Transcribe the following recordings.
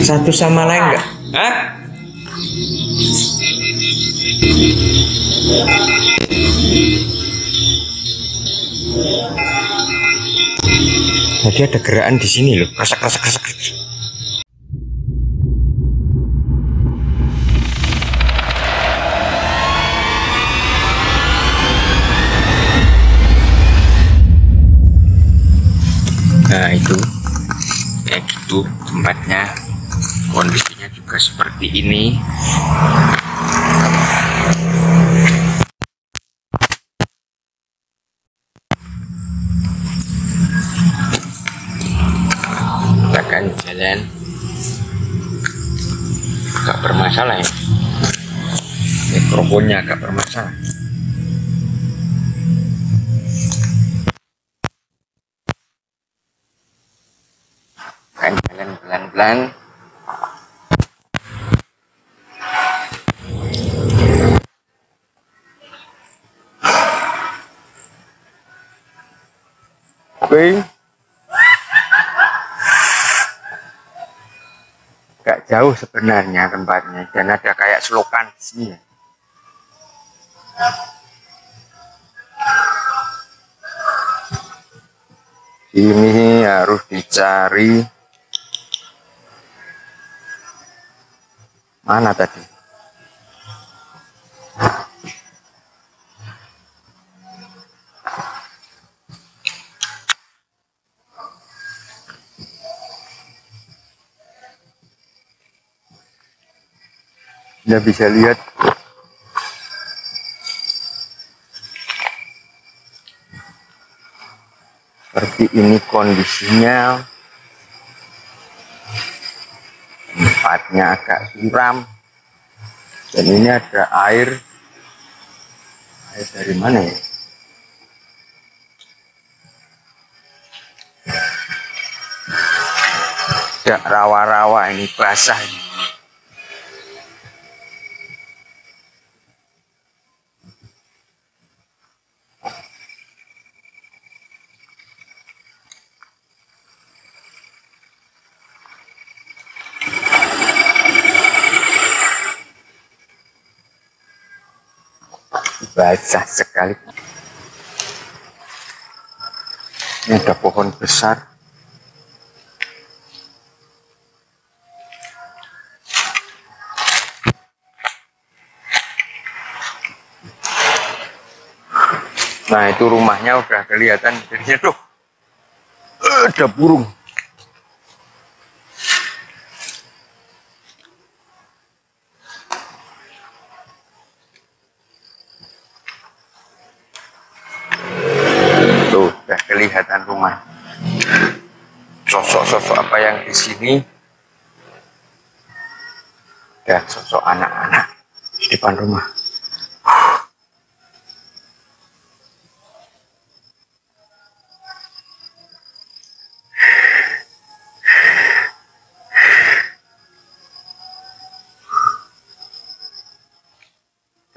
satu sama lain enggak? Hah? Tadi ada gerakan di sini loh, kresek. Nah itu kayak gitu tempatnya, kondisinya juga seperti ini. Kita akan jalan, agak bermasalah ya, mikrofonnya agak bermasalah. Akan jalan pelan-pelan. Oke. Gak jauh sebenarnya tempatnya, dan ada kayak selokan di sini ya. Ini harus dicari mana tadi. Anda bisa lihat seperti ini kondisinya. Tempatnya agak suram, dan ini ada air dari mana ya? Ada rawa-rawa, ini basah ini. Basah sekali. Ini ada pohon besar. Nah itu rumahnya udah kelihatan jadinya tuh. Ada burung. Tuh udah kelihatan rumah. Sosok-sosok apa yang di sini? Dan sosok anak-anak di depan rumah.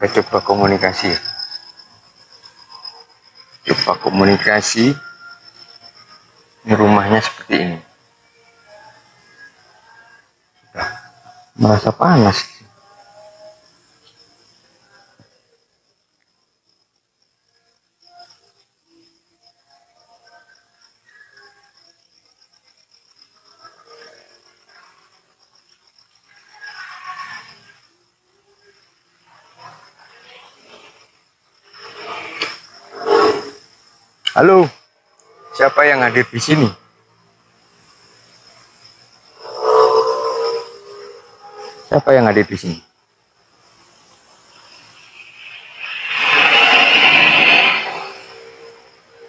Kita coba komunikasi. Ini rumahnya seperti ini. Sudah merasa panas. Halo, siapa yang hadir di sini? Siapa yang hadir di sini?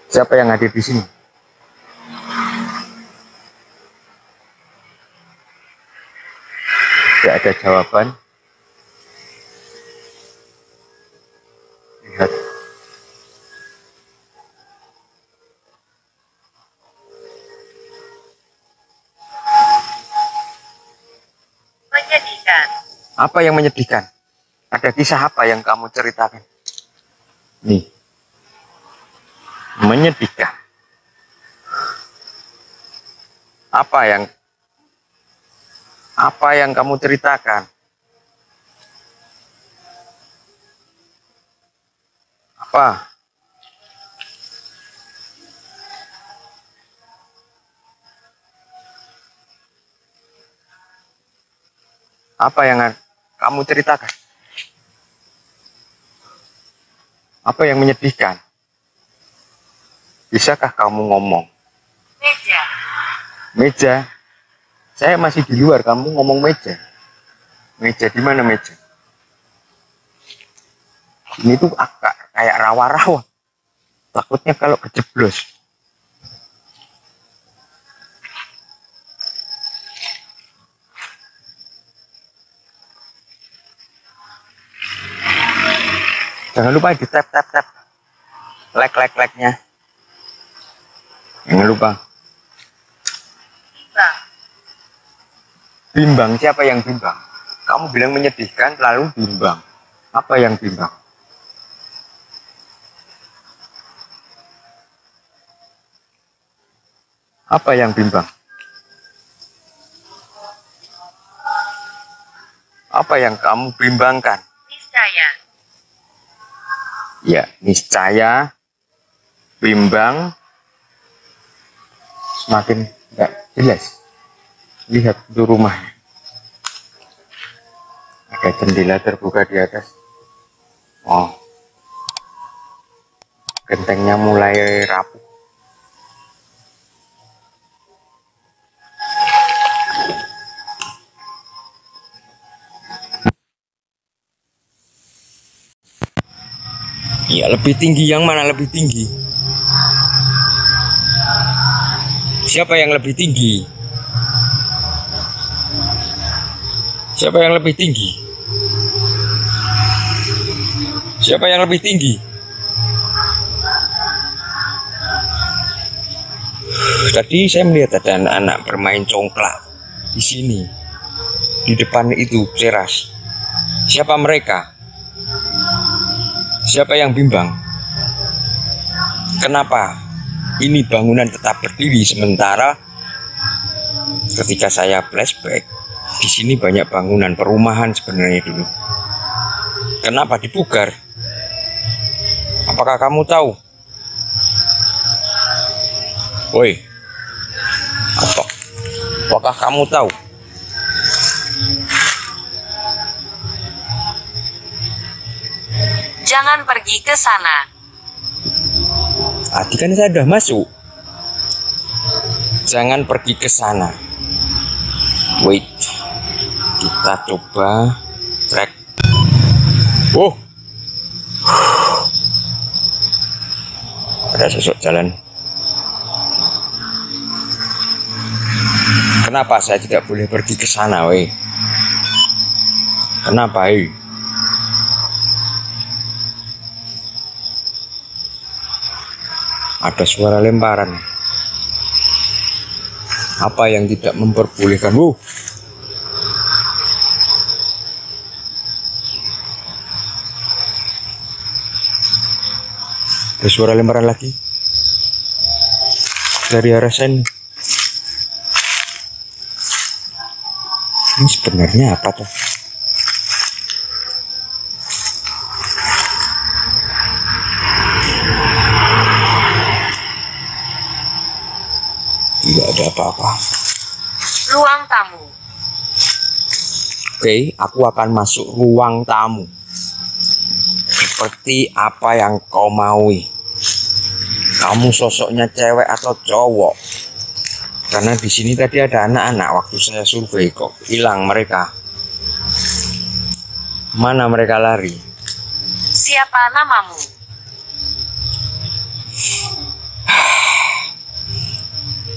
Siapa yang hadir di sini? Tidak ada jawaban. Lihat. Menyedihkan. Apa yang menyedihkan? Ada kisah apa yang kamu ceritakan? Nih. Menyedihkan. Apa yang kamu ceritakan? Apa? Apa yang kamu ceritakan? Apa yang menyedihkan? Bisakah kamu ngomong? Meja. Meja? Saya masih di luar, kamu ngomong meja. Meja di mana meja? Ini tuh agak kayak rawa-rawa. Takutnya kalau kejeblos. Jangan lupa di tap. Like-nya. Jangan lupa. Bimbang. Bimbang, siapa yang bimbang? Kamu bilang menyedihkan, lalu bimbang. Apa yang bimbang? Apa yang bimbang? Apa yang kamu bimbangkan? Niscaya. Ya, niscaya, bimbang, semakin nggak jelas. Lihat itu rumahnya. Ada jendela terbuka di atas. Oh, gentengnya mulai rapuh. Ya, lebih tinggi, yang mana lebih tinggi? Siapa yang lebih tinggi? Siapa yang lebih tinggi? Siapa yang lebih tinggi? Tadi saya melihat ada anak-anak bermain congklak di sini, di depan itu teras. Siapa mereka? Siapa yang bimbang? Kenapa ini bangunan tetap berdiri sementara ketika saya flashback di sini banyak bangunan perumahan sebenarnya dulu. Kenapa dipugar? Apakah kamu tahu? Woi, apakah kamu tahu? Jangan pergi ke sana. Tadi kan saya sudah masuk. Jangan pergi ke sana. Wait, kita coba track. Oh, ada sosok jalan. Kenapa saya tidak boleh pergi ke sana, weh? Kenapa, hei? Ada suara lemparan. Apa yang tidak memperbolehkan? Ada suara lemparan lagi dari arah sana. Ini sebenarnya apa tuh? Tidak ada apa-apa. Ruang tamu. Oke, aku akan masuk ruang tamu. Seperti apa yang kau maui. Kamu sosoknya cewek atau cowok? Karena di sini tadi ada anak-anak waktu saya survei, kok hilang mereka. Mana mereka lari? Siapa namamu?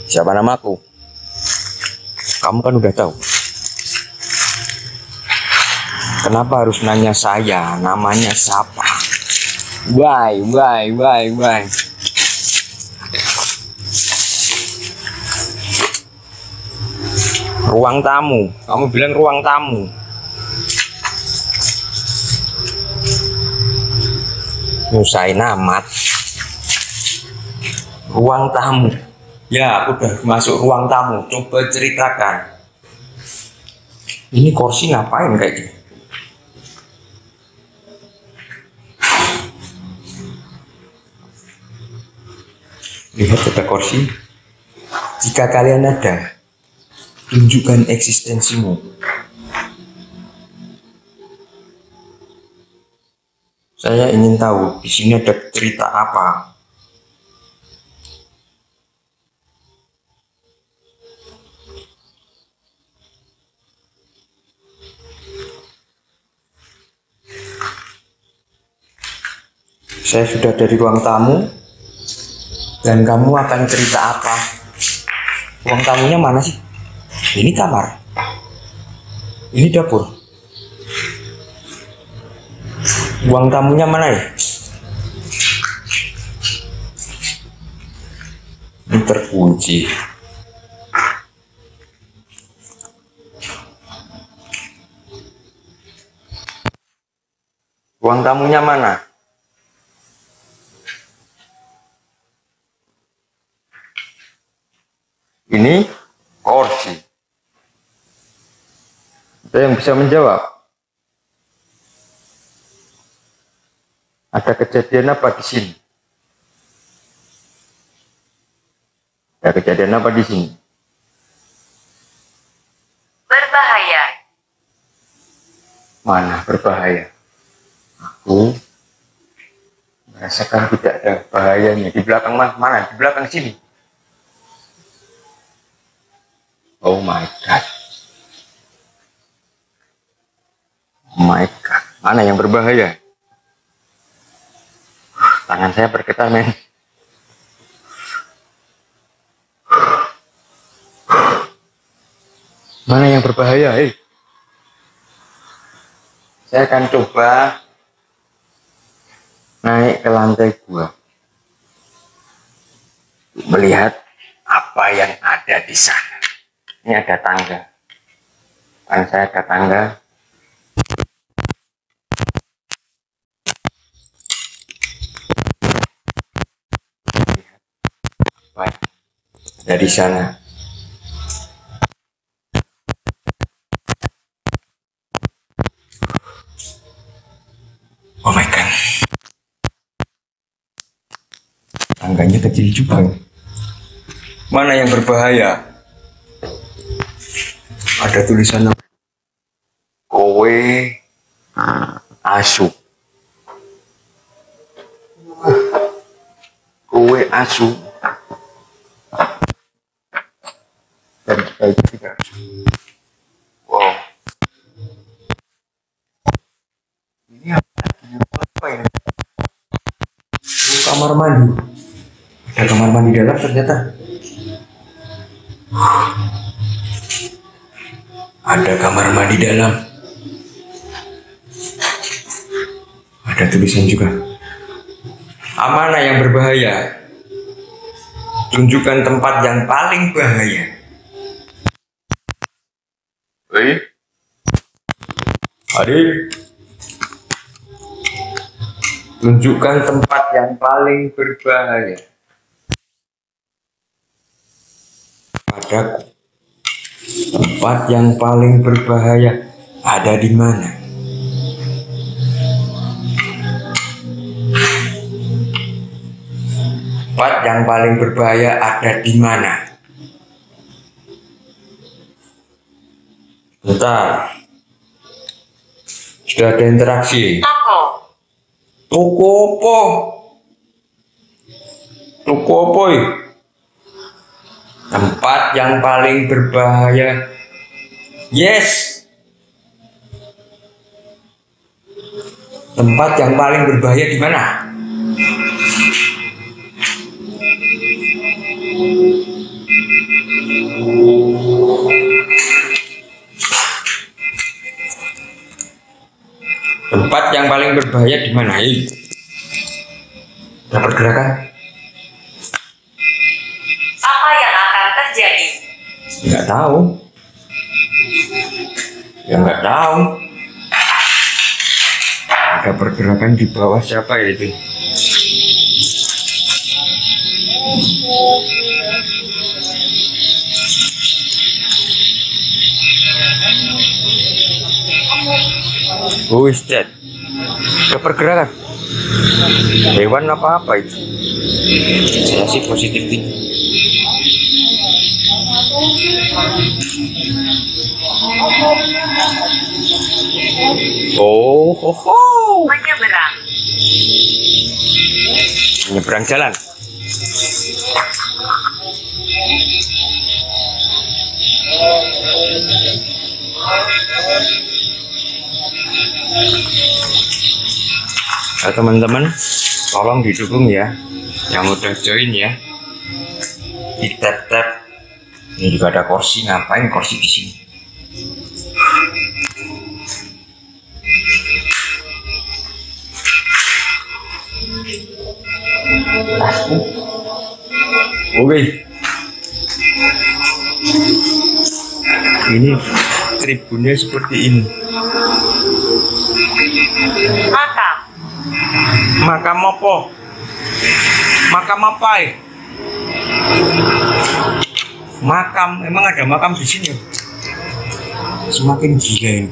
Siapa namaku? Kamu kan udah tahu. Kenapa harus nanya saya? Namanya siapa? Why? Ruang tamu. Kamu bilang ruang tamu. Nyusahin amat. Ruang tamu. Ya, aku udah masuk ruang tamu. Coba ceritakan. Ini kursi ngapain kayak gini? Lihat ada kursi. Jika kalian ada, tunjukkan eksistensimu. Saya ingin tahu di sini ada cerita apa. Saya sudah dari ruang tamu, dan kamu akan cerita apa? Ruang tamunya mana sih? Ini kamar, ini dapur. Ruang tamunya mana ya? Ini terkunci. Ruang tamunya mana? Ini kursi. Ada yang bisa menjawab? Ada kejadian apa di sini? Ada kejadian apa di sini? Berbahaya. Mana berbahaya? Aku merasakan tidak ada bahayanya. Di belakang mana? Di belakang sini. Oh my god. Oh my god. Mana yang berbahaya? Tangan saya bergetar, men. Mana yang berbahaya? Saya akan coba naik ke lantai 2. Melihat apa yang ada di sana. Ini ada tangga. Kan saya ada tangga. Lihat dari sana. Oh my god. Tangganya kecil juga. Mana yang berbahaya? Ada tulisan kowe asu. Kowe asu. Dan kayak juga. Wow. Ini apa ini? Ini kamar mandi. Ada kamar mandi dalam ternyata. Ada kamar mandi dalam. Ada tulisan juga. Mana yang berbahaya? Tunjukkan tempat yang paling bahaya. Adik. Tunjukkan tempat yang paling berbahaya. Padaku. Tempat yang paling berbahaya ada di mana? Tempat yang paling berbahaya ada di mana? Bentar. Sudah ada interaksi. Toko. Toko apa? Toko apa? Tempat yang paling berbahaya. Yes. Tempat yang paling berbahaya di mana? Tempat yang paling berbahaya di mana? Ada pergerakan? Apa yang akan terjadi? Nggak tahu. Ya nggak tahu. Ada pergerakan di bawah siapa ya itu? Who is that? Ada pergerakan. Hewan apa itu? Saya sih positif tinggi. Oh, ho, ho. Menyeberang. Menyeberang jalan. Nah, teman-teman, tolong didukung ya, yang udah join ya, di tap. Ini juga ada kursi, ngapain kursi di sini? Oke, ini tribunnya seperti ini. Makam. Makam apa? Makam apa ya? Makam, emang ada makam di sini? Semakin gila ini.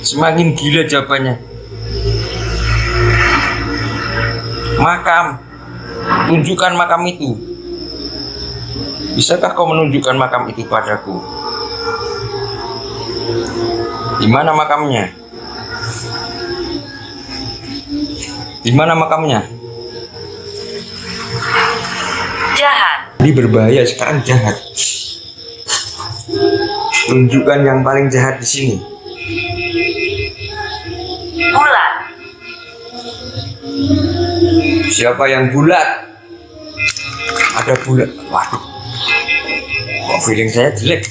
Semakin gila jawabannya. Makam, tunjukkan makam itu. Bisakah kau menunjukkan makam itu padaku? Di mana makamnya? Di mana makamnya? Jahat. Ini berbahaya, sekarang jahat. Tunjukkan yang paling jahat di sini. Bulat. Siapa yang bulat? Ada bulat. Waduh, kok feeling saya jelek.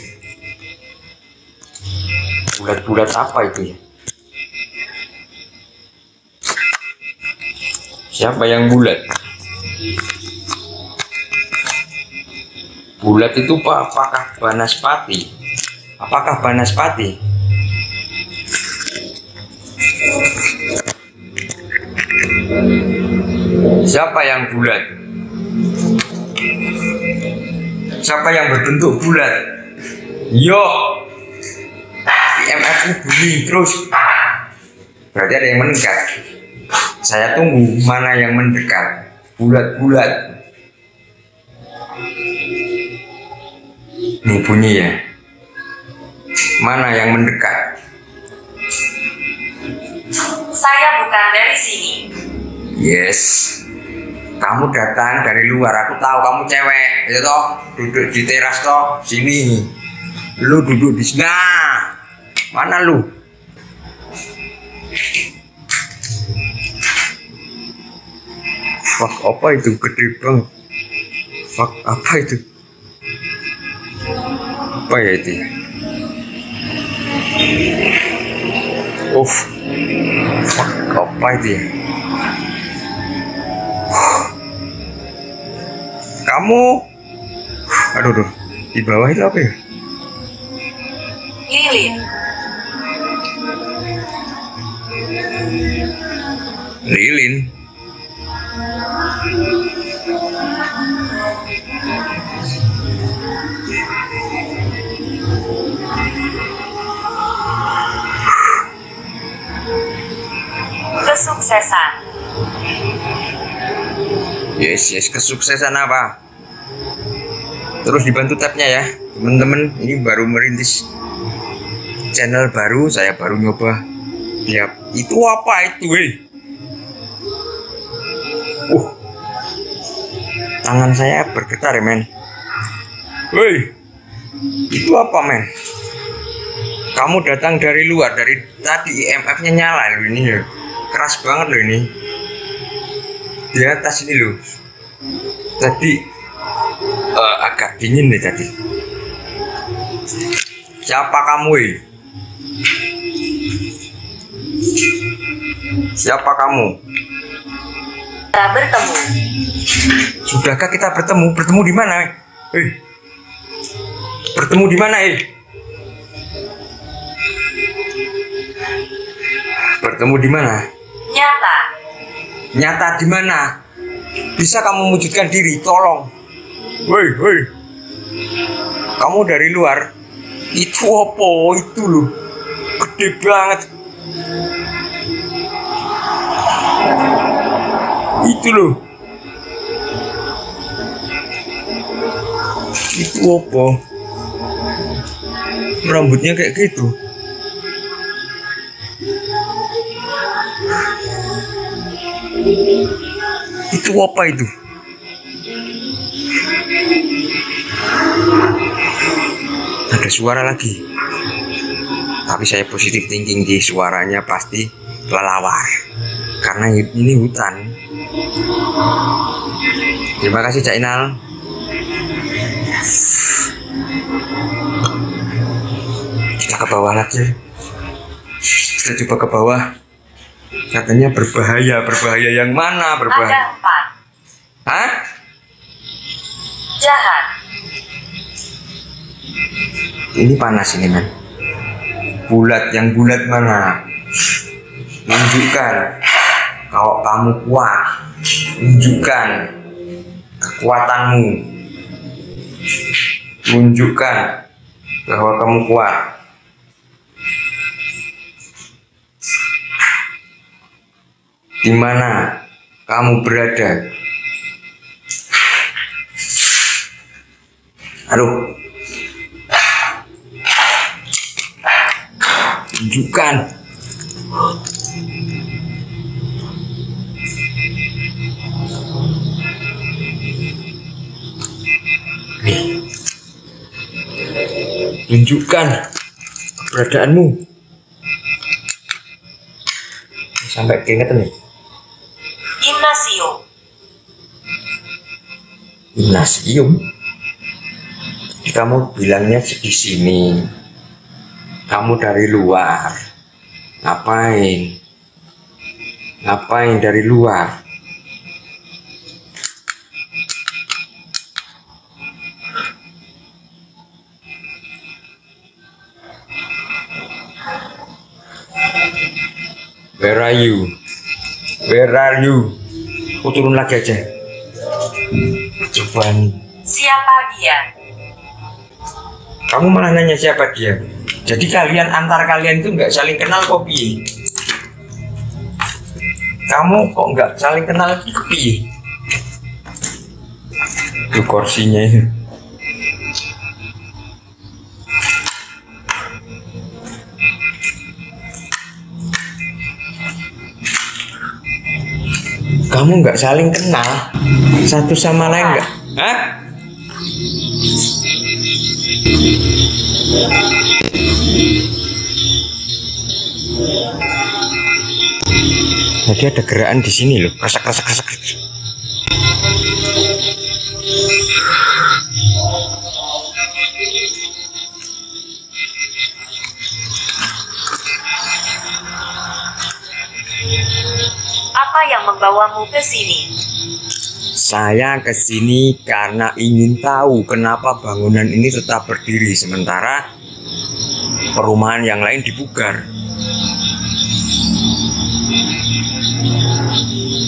Bulat-bulat apa itu ya? Siapa yang bulat? Bulat itu apakah Banaspati? Apakah Banaspati? Siapa yang bulat? Siapa yang berbentuk bulat? Yo, IMF bunyi terus. Berarti ada yang mendekat. Saya tunggu mana yang mendekat. Bulat-bulat. Nih bunyi ya. Mana yang mendekat? Saya bukan dari sini. Yes. Kamu datang dari luar, aku tahu kamu cewek, ya toh, duduk di teras toh, sini. Lu duduk di sini. Nah, mana lu? Fuck, apa itu gede banget? Fuck, apa itu? Apa ya itu? Fuck, apa itu ya? Kamu, aduh, di bawah itu apa ya? Lilin. Lilin. Kesuksesan. Yes, kesuksesan apa? Terus dibantu tabnya ya, teman-teman. Ini baru merintis channel baru, saya baru nyoba. Ya, itu apa itu, weh? Tangan saya bergetar ya, men. Woi, itu apa, men? Kamu datang dari luar, dari tadi IMF-nya nyala loh ini ya. Keras banget loh ini. Di atas ini loh. Tadi agak dingin nih tadi. Siapa kamu, weh? Siapa kamu? Kita bertemu. Sudahkah kita bertemu? Bertemu di mana? Bertemu di mana? Bertemu di mana? Nyata. Nyata di mana? Bisa kamu wujudkan diri? Tolong. Woi. Kamu dari luar? Itu apa? Itu loh, gede banget. Itu loh. Itu apa? Rambutnya kayak gitu. Itu apa itu? Ada suara lagi. Tapi saya positif thinking di suaranya pasti kelelawar. Karena ini hutan. Terima kasih Cak Inal. Kita ke bawah lagi. Kita coba ke bawah. Katanya berbahaya. Berbahaya yang mana berbahaya? Ada 4. Hah? Jahat. Ini panas ini man. Bulat, yang bulat mana? Tunjukkan kalau kamu kuat. Tunjukkan kekuatanmu. Tunjukkan bahwa kamu kuat. Di mana kamu berada? Aduh. Tunjukkan. Nih. Tunjukkan keberadaanmu. Sampai keingetan nih. Gimnasium. Gimnasium. Jadi kamu bilangnya di sini. Kamu dari luar. Ngapain? Ngapain dari luar? Where are you? Where are you? Aku turun lagi aja. Coba nih. Siapa dia? Kamu malah nanya siapa dia? Jadi kalian antar kalian itu nggak saling kenal kok piye? Kamu kok nggak saling kenal kok piye? Itu kursinya itu. Kamu nggak saling kenal satu sama lain nggak? Hah? Jadi ada gerakan di sini loh, kesak. Apa yang membawamu ke sini? Saya ke sini karena ingin tahu kenapa bangunan ini tetap berdiri sementara perumahan yang lain dibugar.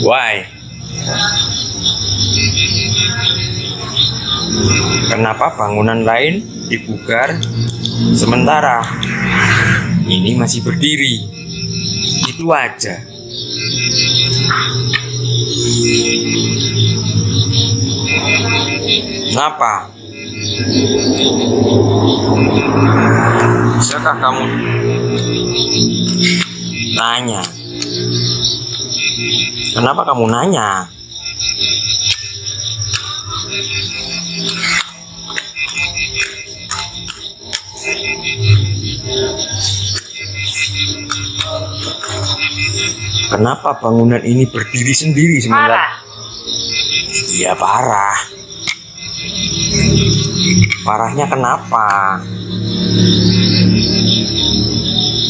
Why? Kenapa bangunan lain dibugar sementara ini masih berdiri? Itu aja. Kenapa? Bisakah kamu tanya? Kenapa kamu nanya? Kenapa bangunan ini berdiri sendiri sementara? Parah. Iya parah. Parahnya kenapa?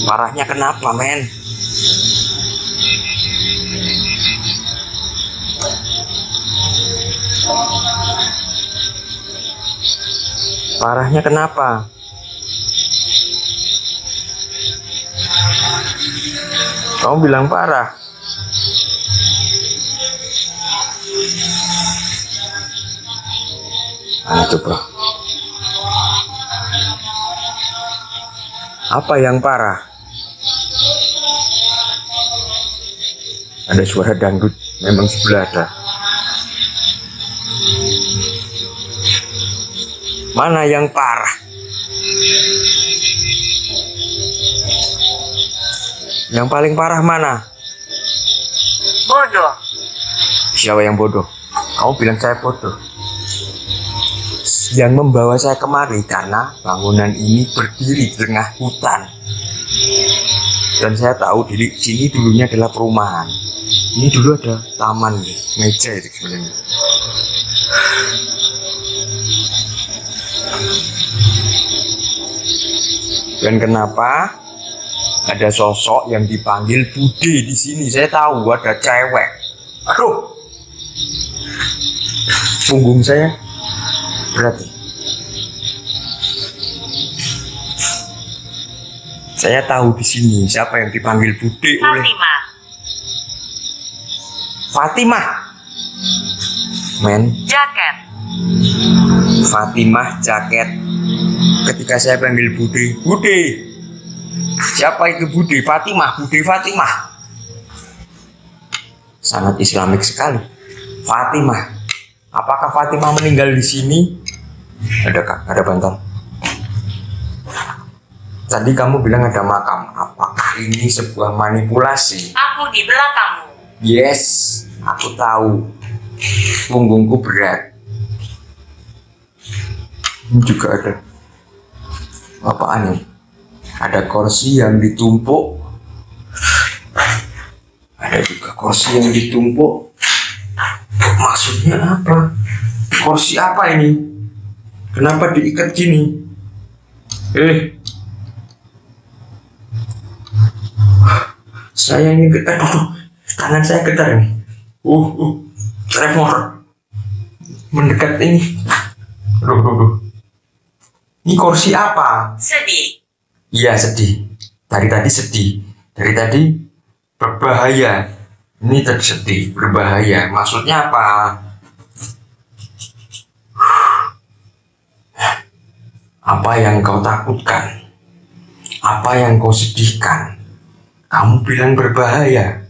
Parahnya kenapa, men? Parahnya kenapa? Kamu bilang parah. Nah, coba. Apa yang parah? Ada suara dangdut, memang sebelah ada. Mana yang parah? Yang paling parah mana? Bodoh. Siapa yang bodoh? Kamu bilang saya bodoh. Yang membawa saya kemari karena bangunan ini berdiri di tengah hutan. Dan saya tahu di sini dulunya adalah perumahan. Ini dulu ada taman nih, meja itu sebenarnya. Dan kenapa ada sosok yang dipanggil Bude di sini? Saya tahu ada cewek. Aduh, punggung saya berat nih. Saya tahu di sini siapa yang dipanggil Bude oleh Fatimah. Men, Jaket. Fatimah jaket. Ketika saya panggil Bude, Bude. Siapa itu Bude? Fatimah, Bude Fatimah. Sangat Islamik sekali. Fatimah. Apakah Fatimah meninggal di sini? Adakah? Ada bantal. Tadi kamu bilang ada makam. Apakah ini sebuah manipulasi? Aku di belakangmu. Yes, aku tahu. Punggungku berat. Ini juga ada. Apaan nih? Ada kursi yang ditumpuk. Ada juga kursi yang ditumpuk. Maksudnya apa? Kursi apa ini? Kenapa diikat gini? Saya ini aduh, tangan saya getar nih. Tremor. Mendekat ini. Aduh. Ini kursi apa? Sedih. Iya sedih. Dari tadi sedih. Dari tadi berbahaya. Ini tadi sedih, berbahaya. Maksudnya apa? Apa yang kau takutkan? Apa yang kau sedihkan? Kamu bilang berbahaya.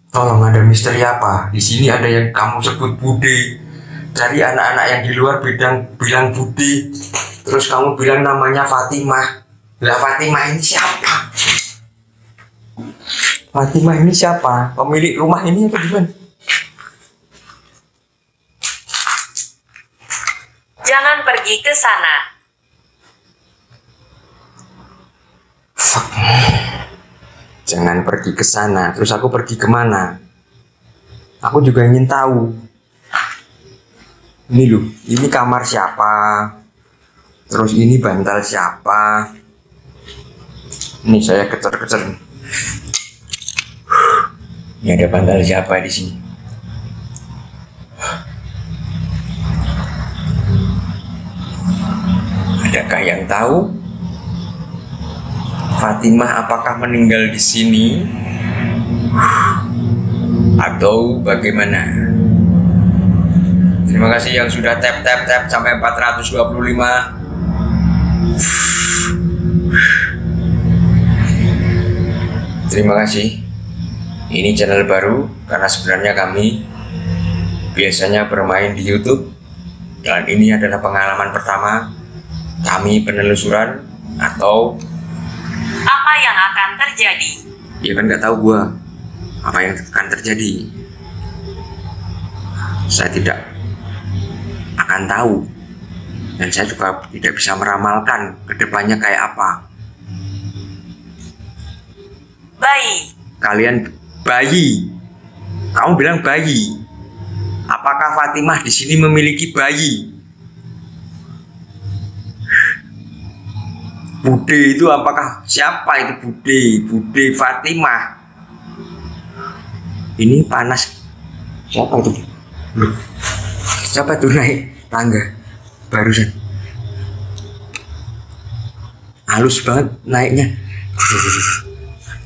Tolong, ada misteri apa? Di sini ada yang kamu sebut Bude. Cari anak-anak yang di luar bilang Bude. Terus kamu bilang namanya Fatimah. Lah Fatimah ini siapa? Fatimah ini siapa? Pemilik rumah ini apa gimana? Jangan pergi ke sana. Fuck. Jangan pergi ke sana. Terus aku pergi kemana? Aku juga ingin tahu. Ini loh, ini kamar siapa? Terus ini bantal siapa? Ini saya kecer-kecer. Ini ada bantal siapa di sini? Adakah yang tahu? Fatimah apakah meninggal di sini? Atau bagaimana? Terima kasih yang sudah tap sampai 425. Terima kasih. Ini channel baru karena sebenarnya kami biasanya bermain di YouTube dan ini adalah pengalaman pertama kami penelusuran atau Apa yang akan terjadi? ya kan nggak tahu gua apa yang akan terjadi. Saya tidak akan tahu dan saya juga tidak bisa meramalkan kedepannya kayak apa. Bayi. Kalian bayi, kamu bilang bayi. Apakah Fatimah di sini memiliki bayi? Bude itu apakah siapa itu Bude? Bude Fatimah. Ini panas. Siapa itu? Loh, siapa itu naik tangga barusan? Halus banget naiknya.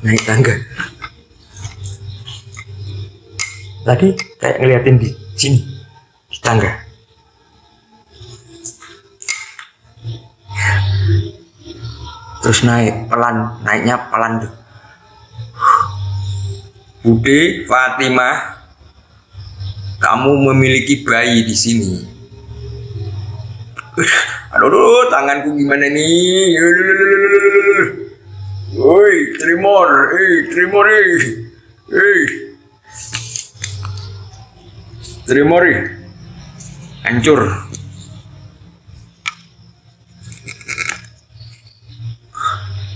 Naik tangga. Tadi kayak ngeliatin di sini di tangga. Terus naik pelan, naiknya pelan tuh. Bude Fatimah, kamu memiliki bayi di sini. Aduh, tanganku gimana nih? Woi, tremor, tremor, tremor, hancur.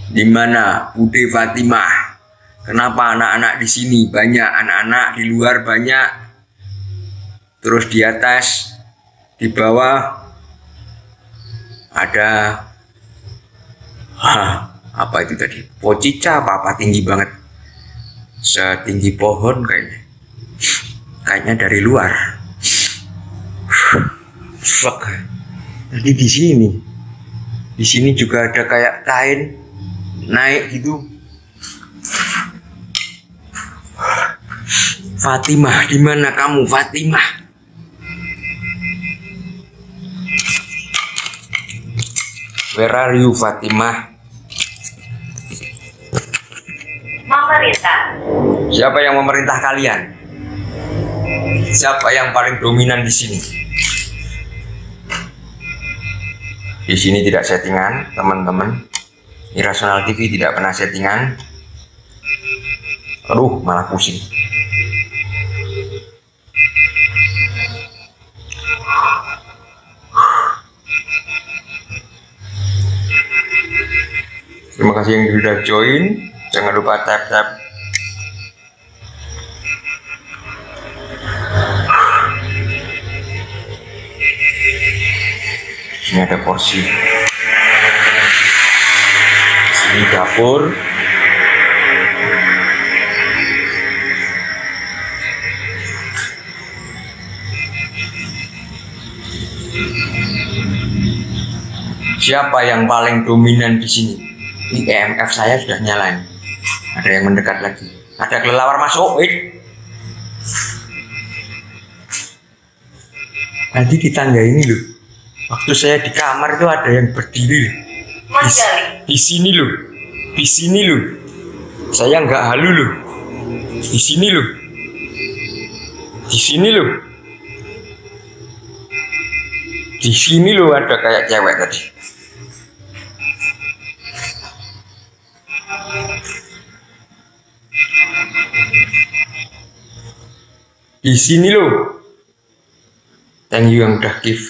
Di mana Bude Fatimah? Kenapa anak-anak di sini banyak, anak-anak di luar banyak, terus di atas, di bawah ada apa itu tadi? Pocica apa tinggi banget, setinggi pohon kayaknya dari luar. Fuck. Tadi di sini juga ada kayak kain naik gitu. Fatimah, di mana kamu, Fatimah? Where are you, Fatimah? Memerintah. Siapa yang memerintah kalian? Siapa yang paling dominan di sini? Di sini tidak settingan, teman-teman. Irrational TV tidak pernah settingan. Aduh, malah pusing. Terima kasih yang sudah join. Jangan lupa tap-tap. Ini ada porsi. Sini dapur. Siapa yang paling dominan di sini? Ini EMF saya sudah nyala. Ada yang mendekat lagi. Ada kelelawar masuk. Nanti di tangga ini loh. Waktu saya di kamar itu ada yang berdiri. Di sini loh. Di sini loh. Saya nggak halu loh. Di sini loh. Di sini loh. Di sini loh ada kayak cewek tadi. Di sini loh. Thank you yang udah give.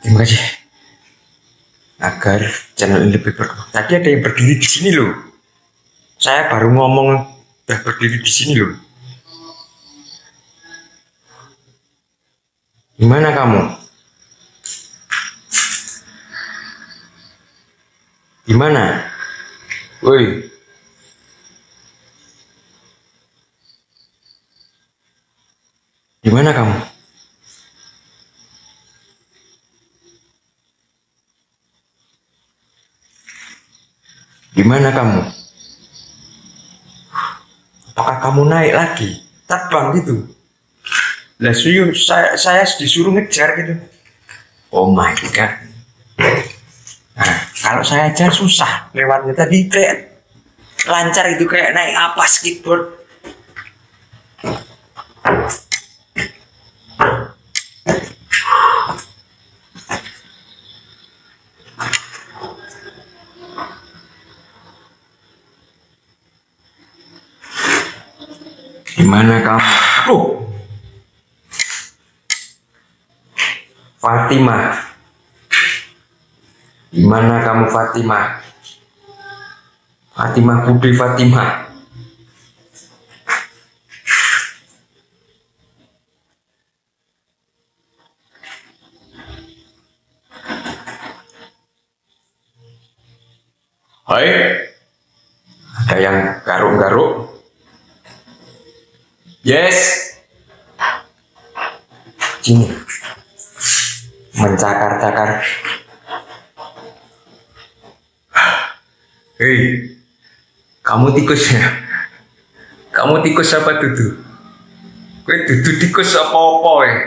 Terima kasih. Agar channel ini lebih berkembang. Tadi ada yang berdiri di sini loh. Saya baru ngomong udah berdiri di sini loh. Gimana kamu? Gimana? Woi. Gimana kamu? Gimana kamu? Apakah kamu naik lagi? Terbang gitu? Lah saya disuruh ngejar gitu. Oh my god. Nah, kalau saya ajar susah lewatnya. Tadi kayak lancar itu, kayak naik apa skateboard. Gimana kamu? Fatimah. Gimana kamu, Fatimah? Fatimah, Bude Fatimah. Hai. Ada yang garuk-garuk. Yes. Sini. Mencakar-cakar. Hei, kamu tikus ya? Kamu tikus apa dudu? Kowe dudu tikus apa-apa ya?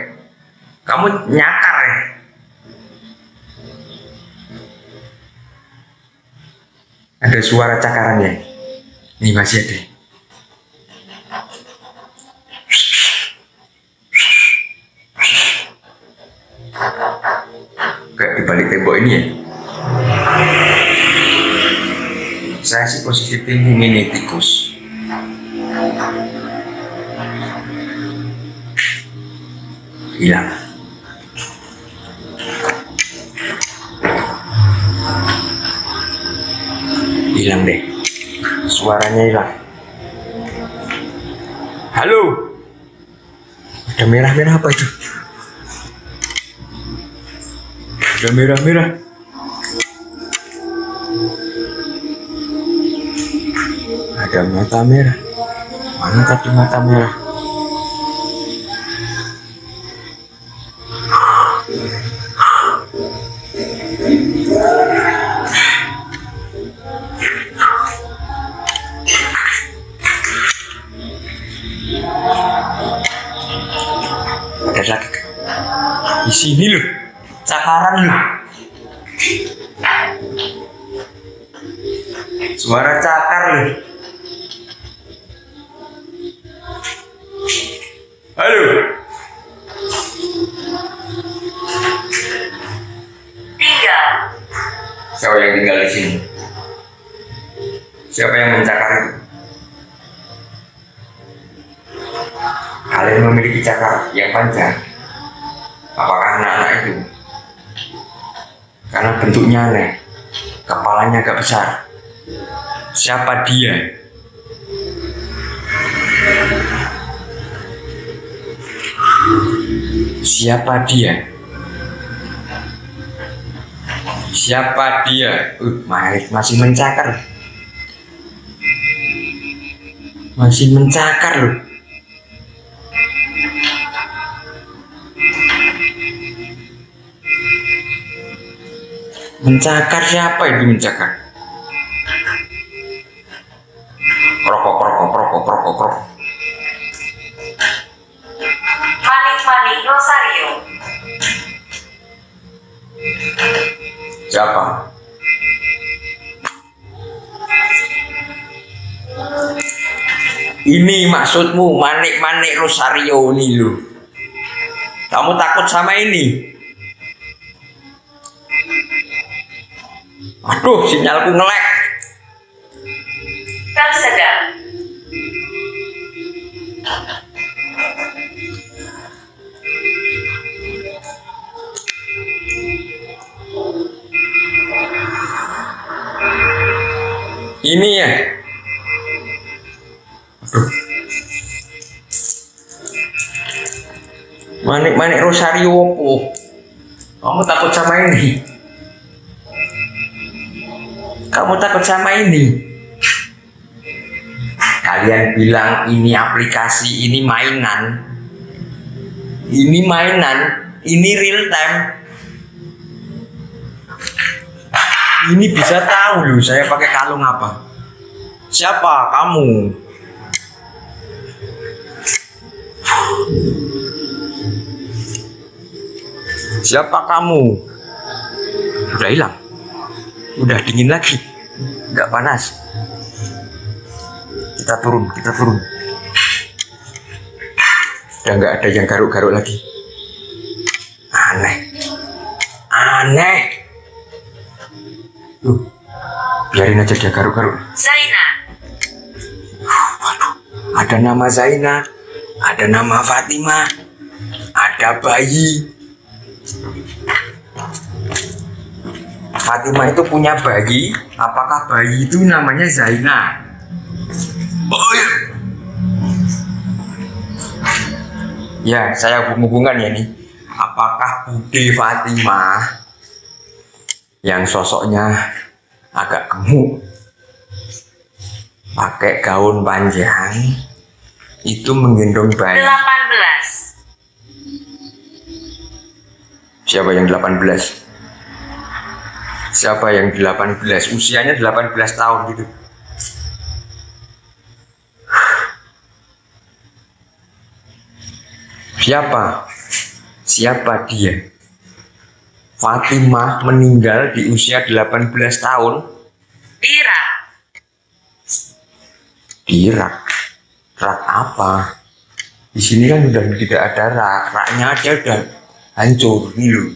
Kamu nyakar ya? Ada suara cakarannya. Ini masih ada. Kayak di balik tembok ini ya. Saya sih positif thinking ini tikus. Hilang. Hilang deh. Suaranya hilang. Halo. Ada merah-merah apa itu? Ada merah-merah. Ada mata merah. Mana tadi mata merah? Ada lagi. Di sini loh. Cakaran loh. Suara cakar loh. Halo. 3. Siapa yang tinggal di sini? Siapa yang mencakar itu? Kalian memiliki cakar yang panjang. Apakah anak-anak itu? Karena bentuknya aneh, kepalanya agak besar. Siapa dia? Siapa dia? Siapa dia? Masih mencakar. Masih mencakar loh. Mencakar siapa itu mencakar? Krok. Manik-manik Rosario. Siapa? Ini maksudmu manik-manik Rosario ini loh. Kamu takut sama ini? Aduh, sinyalku nge-lag. Kan sedang. Ini ya. Aduh. Manik-manik Rosario opo? Kamu takut sama ini? Kamu takut sama ini? Kalian bilang ini aplikasi, ini mainan. Ini mainan, ini real time. Ini bisa tahu loh saya pakai kalung apa. Siapa kamu? Siapa kamu? Udah hilang. Udah dingin lagi. Nggak panas. Kita turun. Udah nggak ada yang garuk-garuk lagi. Aneh. Biarin aja dia garuk-garuk. Zaina. Waduh, ada nama Zaina, ada nama Fatima, ada bayi. Fatima itu punya bayi. Apakah bayi itu namanya Zaina? Oh ya. Ya, saya hubung-hubungkan ya nih. Apakah Bude Fatima yang sosoknya agak gemuk, pakai gaun panjang, itu menggendong bayi? 18. Siapa yang 18? Siapa yang 18? Usianya 18 tahun gitu. Siapa dia? Fatimah meninggal di usia 18 tahun. Ira. Di rak. Rak apa? Di sini kan udah tidak ada rak. Raknya aja udah hancur nih loh.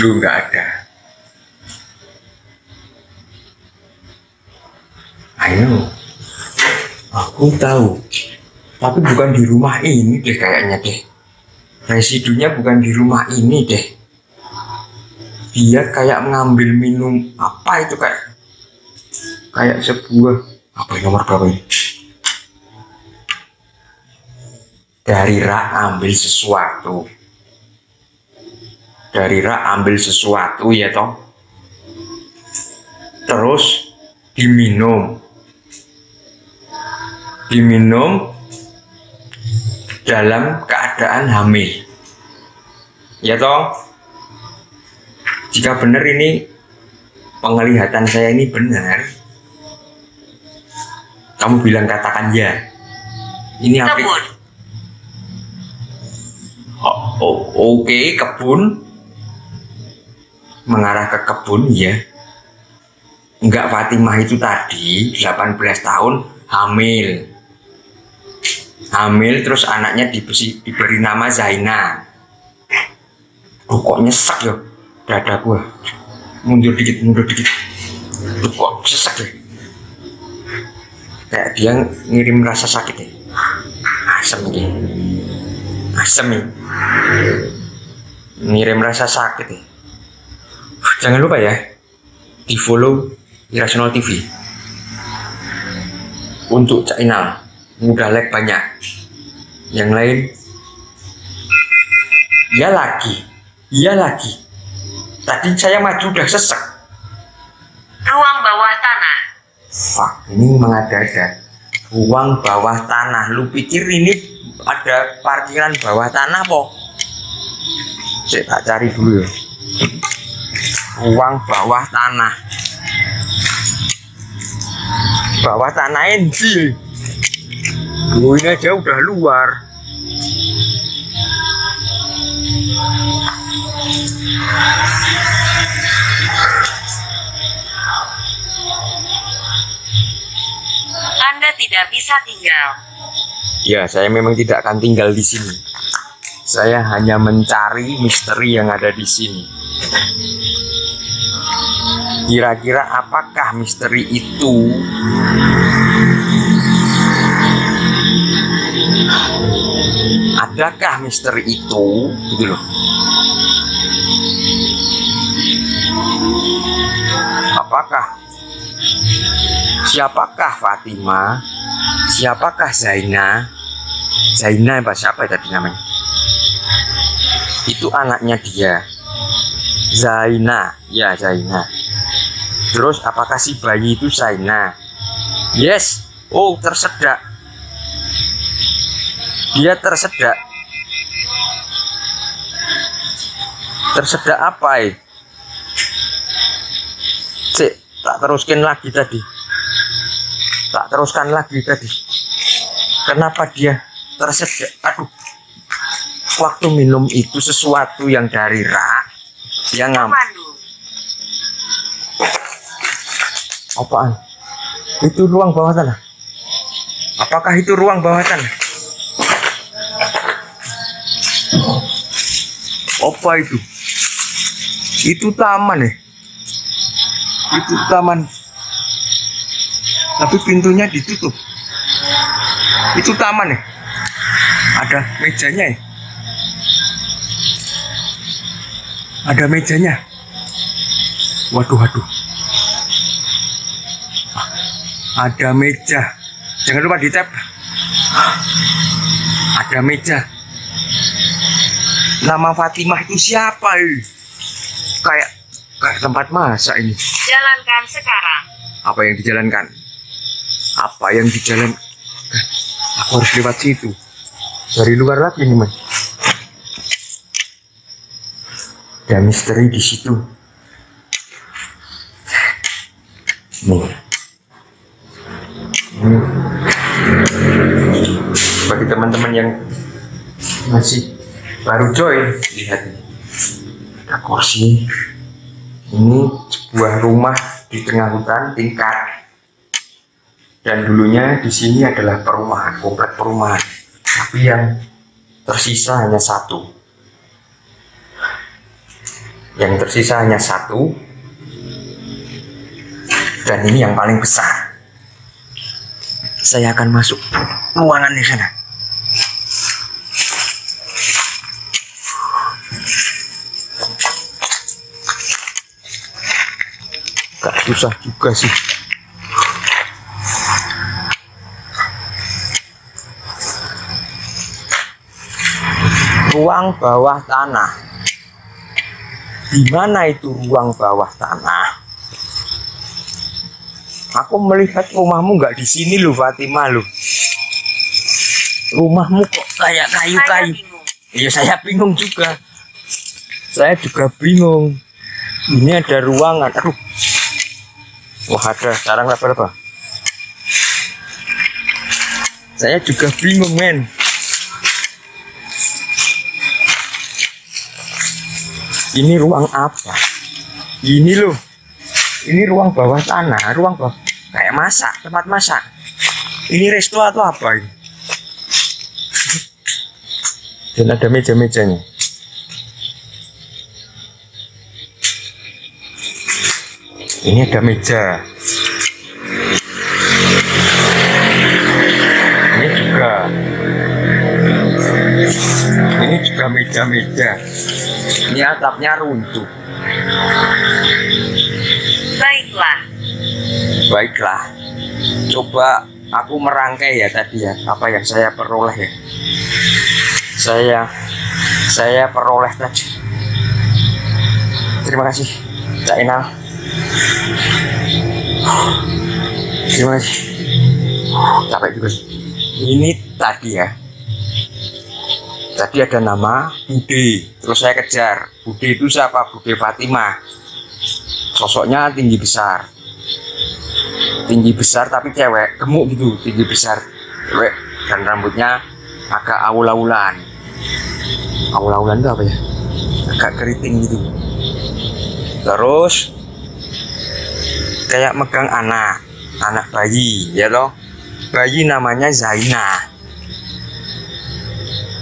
Lu nggak ada. Ayo, aku tahu, tapi bukan di rumah ini deh kayaknya deh. Residunya bukan di rumah ini deh. Dia kayak mengambil minum apa itu kayak sebuah apa nomor berapa ini? Dari rak ambil sesuatu. Dari rak ambil sesuatu ya toh. Terus diminum dalam keadaan hamil ya toh. Jika benar ini penglihatan saya ini benar, kamu bilang katakan ya. Ini apa? Kebun. Oke, kebun. Mengarah ke kebun ya. Enggak, Fatimah itu tadi 18 tahun hamil terus anaknya diberi nama Zaina. Kok nyesek ya dada gua, mundur dikit. Kok sesek ya, kayak dia ngirim rasa sakit ya. Asem ya, ngirim rasa sakit ya. Jangan lupa ya di follow Irrational TV untuk channel udah like banyak. Yang lain ya lagi tadi saya maju udah sesek. Ruang bawah tanah. Fuck, ini mengada-ada. Ruang bawah tanah, lu pikir ini ada parkiran bawah tanah po? Saya tak cari dulu ya. Ruang bawah tanah. Bawah tanah ini. Oh, ini aja udah luar. Anda tidak bisa tinggal. Ya, saya memang tidak akan tinggal di sini. Saya hanya mencari misteri yang ada di sini. Kira-kira apakah misteri itu? Adakah misteri itu? Gitu loh. Apakah? Siapakah Fatimah? Siapakah Zaina? Zaina apa siapa tadi namanya? Itu anaknya dia. Zaina, ya Zaina. Terus apakah si bayi itu Zaina? Yes. Oh, tersedak. Dia tersedak. Tersedak apa ya? Cek, tak teruskan lagi tadi. Kenapa dia tersedak? Aduh. Waktu minum itu sesuatu yang dari rak. Dia ngambil. Apaan? Itu ruang bawah tanah. Apakah itu ruang bawah tanah? Apa itu? Itu taman ya? Itu taman. Tapi pintunya ditutup. Itu taman ya? Ada mejanya ya? Ada mejanya. Waduh. Ada meja. Jangan lupa di-tap. Ada meja. Nama Fatimah itu siapa? Kayak tempat masak ini. Jalankan sekarang. Apa yang dijalankan? Aku harus lewat situ. Dari luar lagi nih, Mas. Ada misteri di situ. Bagi teman-teman yang masih baru join, lihat ada kursi. Ini sebuah rumah di tengah hutan tingkat. Dan dulunya di sini adalah perumahan, komplek perumahan. Tapi yang tersisa hanya satu. Yang tersisa hanya satu. Dan ini yang paling besar. Saya akan masuk ruangan di sana. Gak susah juga sih. Ruang bawah tanah. Di mana itu ruang bawah tanah? Aku melihat rumahmu nggak di sini loh, Fatimah loh. Rumahmu kok kayak kayu-kayu. Iya, saya bingung juga. Saya juga bingung. Ini ada ruangan. Aduh. Wah, ada sarang laba-laba. Saya juga bingung, men. Ini ruang apa? Ini loh. Ini ruang bawah tanah, ruang bawah kayak masak, tempat masak. Ini resto atau apa ini? Dan ada meja-mejanya. Ini ada meja. Ini juga meja-meja. Ini atapnya runtuh. Baiklah. Coba aku merangkai ya tadi ya, apa yang saya peroleh ya. Saya peroleh tadi. Terima kasih, Cak Inal. Terima kasih. Capek juga. Ini tadi ya. Tadi ada nama Bude, terus saya kejar. Bude itu siapa? Bude Fatimah. Sosoknya tinggi besar tapi cewek, gemuk gitu, tinggi besar, cewek, dan rambutnya agak aul-aulan. Aul-aulan itu apa ya? Agak keriting gitu. Terus kayak megang anak bayi, ya toh. Bayi namanya Zaina.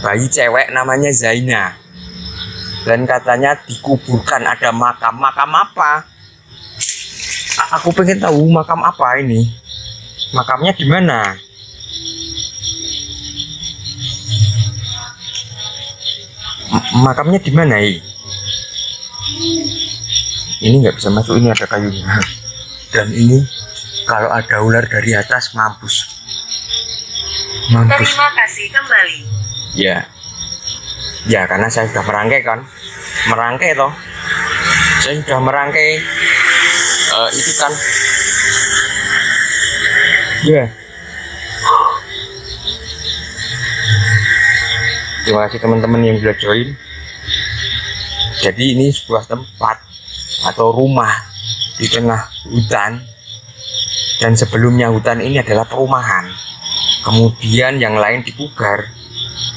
Bayi cewek namanya Zaina. Dan katanya dikuburkan, ada makam apa? Aku pengen tahu makam apa ini. Makamnya di mana? Makamnya di mana ini? Ini nggak bisa masuk, ini ada kayunya. Dan ini kalau ada ular dari atas mampus. Terima kasih kembali. Ya karena saya sudah merangkai kan. Merangkai toh. Saya sudah merangkai itu kan. Ya. Terima kasih teman-teman yang sudah join. Jadi ini sebuah tempat atau rumah di tengah hutan. Dan sebelumnya hutan ini adalah perumahan. Kemudian yang lain dipugar.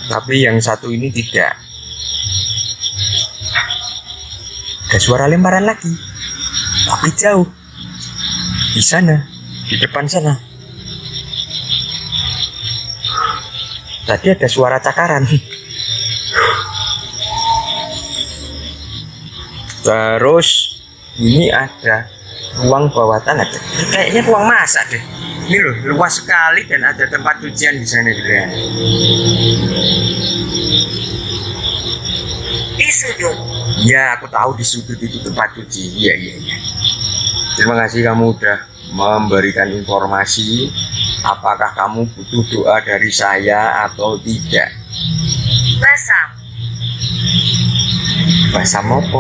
Tapi yang satu ini tidak. Ada suara lemparan lagi. Tapi jauh. Di sana. Di depan sana. Tadi ada suara cakaran. Terus ini ada ruang bawah tanah. Kayaknya ruang masak deh. Ini loh, luas sekali dan ada tempat cucian di sana juga. Di sudut. Ya, aku tahu di sudut itu tempat cuci. Iya. Terima kasih kamu udah memberikan informasi. Apakah kamu butuh doa dari saya atau tidak? Basam. Basam apa?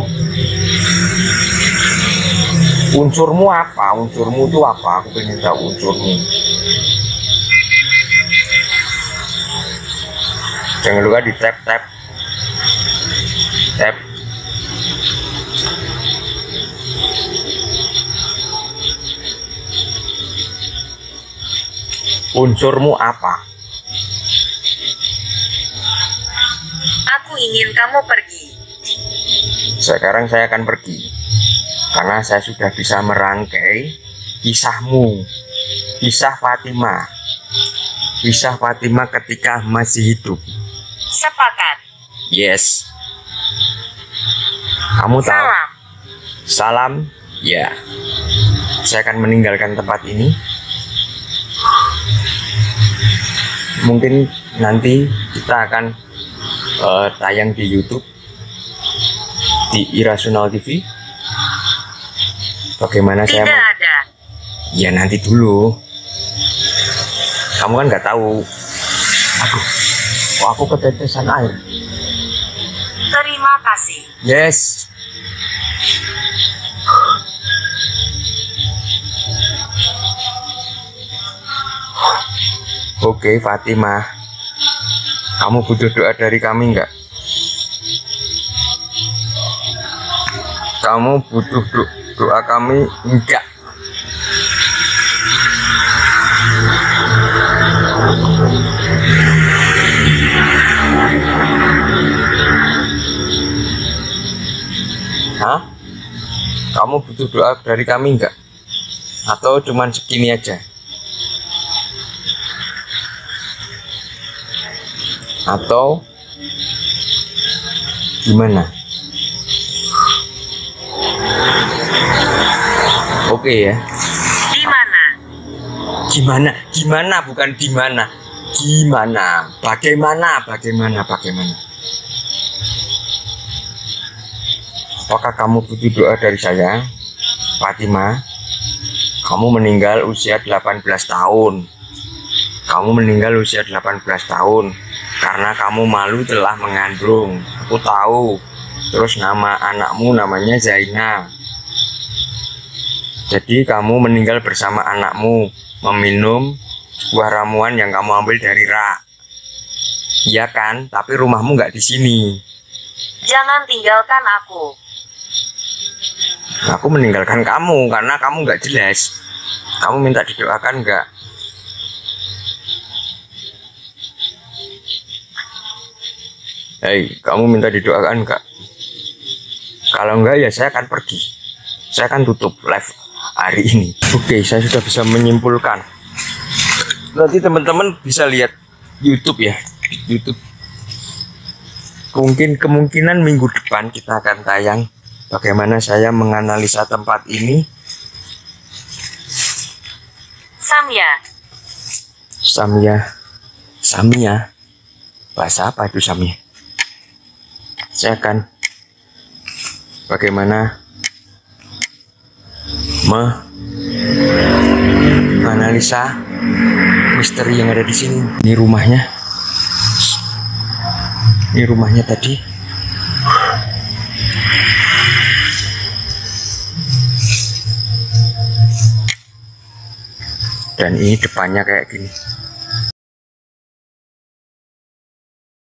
Unsurmu apa? Unsurmu itu apa? Aku pengen tahu unsurmu. Jangan lupa di tap. Unsurmu apa? Aku ingin kamu pergi. Sekarang saya akan pergi. Karena saya sudah bisa merangkai kisahmu Kisah Fatima. Kisah Fatima ketika masih hidup. Sepakat. Yes. Kamu tahu? Salam. Salam. Ya. Saya akan meninggalkan tempat ini. Mungkin nanti kita akan tayang di YouTube, di Irasional TV. Bagaimana Tidak saya? ada. Ya nanti dulu. Kamu kan nggak tahu. Aduh, kok aku ketetesan air. Terima kasih. Yes. Oke, Fatima. Kamu butuh doa dari kami enggak? Kamu butuh doa kami enggak? Hah? Kamu butuh doa dari kami enggak? Atau cuman segini aja? Atau gimana? Oke ya. Di mana? Gimana? Gimana bukan di mana. Gimana? Bagaimana? Bagaimana? Bagaimana? Apakah kamu butuh doa dari saya, Fatima? Kamu meninggal usia 18 tahun. Kamu meninggal usia 18 tahun karena kamu malu telah mengandung. Aku tahu. Terus nama anakmu namanya Zaina. Jadi kamu meninggal bersama anakmu meminum sebuah ramuan yang kamu ambil dari rak. Iya kan? Tapi rumahmu nggak di sini. Jangan tinggalkan aku. Aku meninggalkan kamu karena kamu nggak jelas. Kamu minta didoakan nggak? Hei, kamu minta didoakan nggak? Kalau enggak ya saya akan pergi. Saya akan tutup live hari ini. Oke, saya sudah bisa menyimpulkan. Nanti teman-teman bisa lihat YouTube ya, YouTube. Kemungkinan minggu depan kita akan tayang bagaimana saya menganalisa tempat ini. Samia. Bahasa apa itu Samia? Saya akan bagaimana menganalisa misteri yang ada di sini. Ini rumahnya. Ini rumahnya tadi. Dan ini depannya kayak gini.